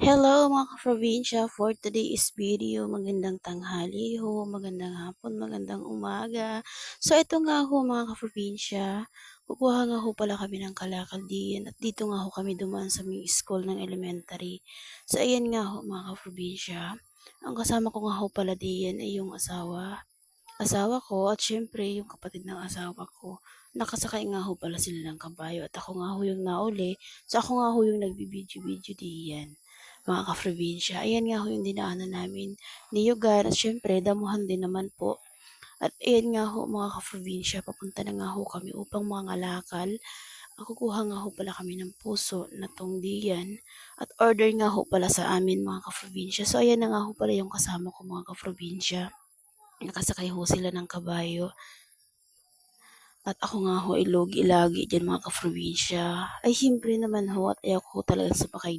Hello mga ka-probinsya, for today's video, magandang tanghali ho, magandang hapon, magandang umaga. So ito nga ho mga ka-probinsya, kukuha nga ho pala kami ng kalakal diyan at dito nga ho kami dumaan sa may school ng elementary. So ayan nga ho mga ka-probinsya, ang kasama ko nga ho pala diyan ay yung asawa ko at syempre yung kapatid ng asawa ko. Nakasakay nga ho pala sila ng kabayo at ako nga ho yung nauli, so ako nga ho yung nagbibideo-video diyan mga ka-probinsya. Ayan nga ho yung dinaanan namin ni Yugan at syempre damuhan din naman po. At ayan nga ho mga ka-probinsya, papunta na nga ho kami upang mangalakal. Kukuha nga ho pala kami ng puso na tungdiyan at order nga ho pala sa amin mga ka-probinsya. So ayan na nga ho pala yung kasama ko mga ka-probinsya. Nakasakay ho sila ng kabayo. At ako nga ho ay logi-lagi dyan mga ka-probinsya. Ay siyempre naman ho at ayaw ko talagang sumakay